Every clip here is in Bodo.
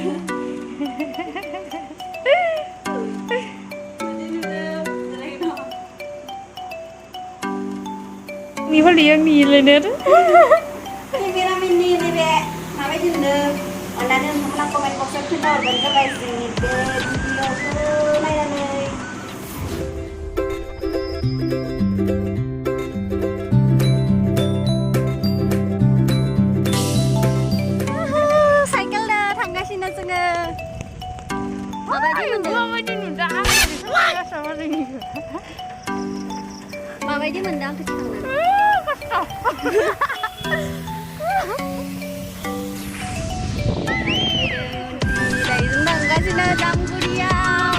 นี่ว่าเลี้ยงดีเลยเนี่ย นี่พี่รามินนี่เลยแหละมาไม่ถึงเดิมวันนั้นเนี่ยเราก็ไปพบเจ้าขึ้นดอยมันก็ไปสิเดินเดียวก็ไม่ได้เลยMabay di mendang ke situ. Dari rendang ke sini dang guriau.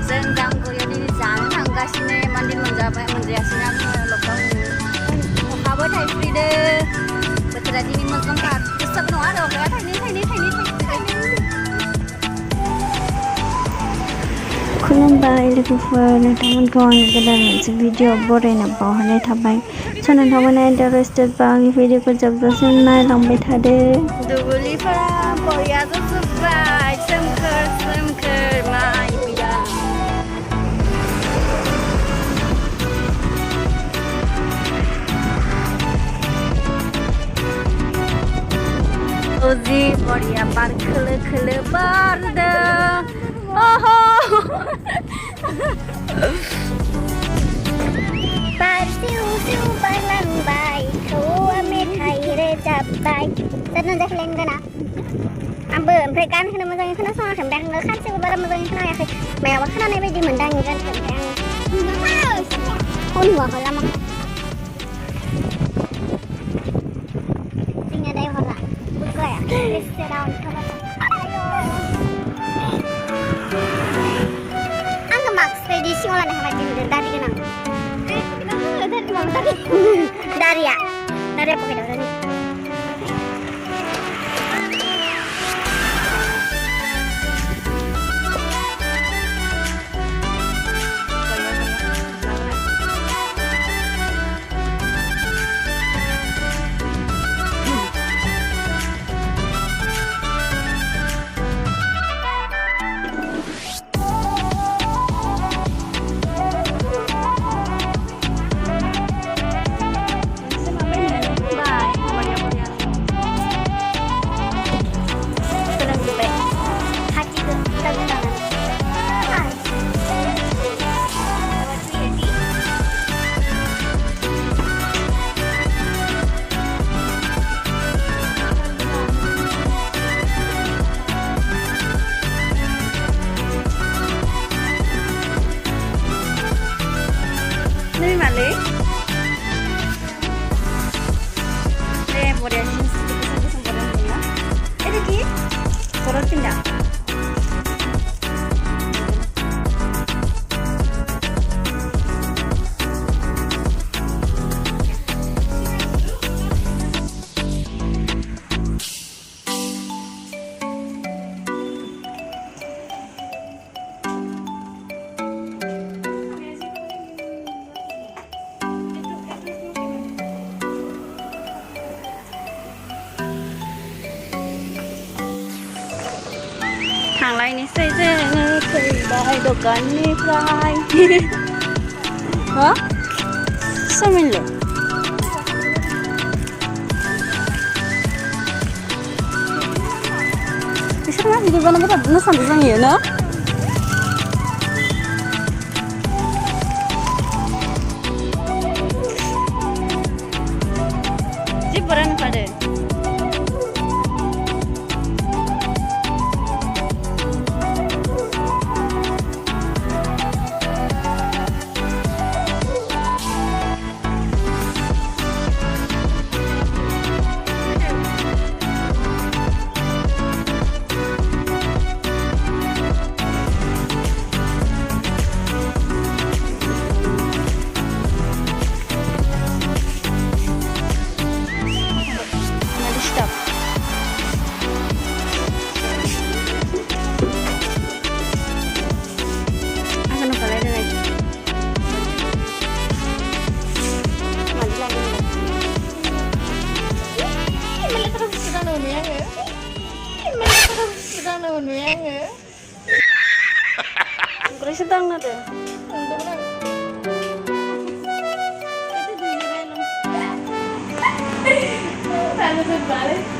Sendang guriau di sana dang ke sini mandi menjabat menjadi aku lokal. Kabar Thai free deh. Betul aja ini makan kat. Besar no ada orang Thai ni. คุณลำบากเลยคุณเฟิร์นทำมันก่อนก็ได้เหมือนจะวิดีโอโบราณนะบอกให้ทำไปฉะนั้นทำวันไหนเดรสเตอร์บางวิดีโอก็จับตัวเส้นนายลองไปทัดเด้ดูบุรีฟ้าปอยาจะสบายเสมเคยมาอีกอย่างโอซีปอยาบาร์คลบาร์เดอโอ้โหปาซิวบาลังใบเขาไม่ไทยได้จับใบแต่นั่นจะเล่นกันนะเบื่อเพลงการขึ้นมาจากขึ้นมาซ้อนถึงแดงเลยขั้นซิวบาลังมาจากขึ้นมาอย่างไรแมวว่าขึ้นในไปดีเหมือนดังอย่างกันถึงแดงคนหัวเขาละมั้งจริงอะไรเขาละบุกเลยอ่ะลิสเซดาวน์เขาละekspedisi olah nih macam dari kenang. Dari ya, dari apa kita dari? Ini mana? Boleh sini sempurna ya. Ini ki, korot pindah. Hàng này này xây dựng thời đại đồ cắn đi fly. Hả? Sao mình lửa? Cái sao thì nó bắt nó sản ra nhiều nữa. Zip beran pada. gwdanananw नुयो आङो gwdanananw नुयो आङो ओमफ्रायसो दांनो दे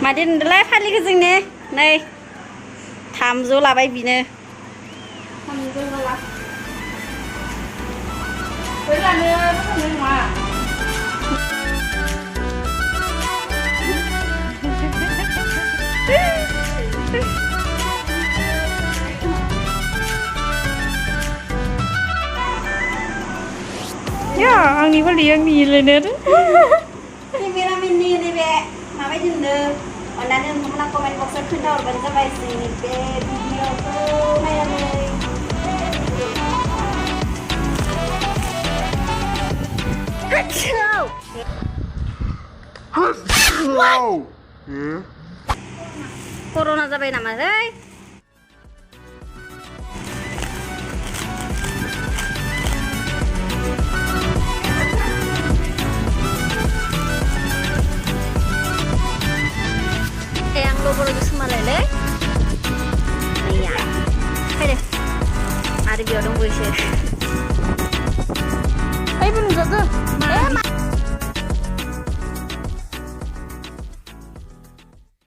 मादि नुदोंलाय फालिखौ जोंनि नै 300 लाबाय बिनो 300 ला बै लानो थांनो नङा Ya, आंनिबो लियो आंनिलायनो केमेरामेननि नैबे माबायदि नुदों अन्नानै नोंथांमोना कमेन्ट बक्सआव खोन्थाहरबानो जाबाय जोंनि बे भिडिअखौ नायनानै कर'ना जाबाय नामालै yang lo baru semua lele, iya, ada biodong gue sih, belum jatuh.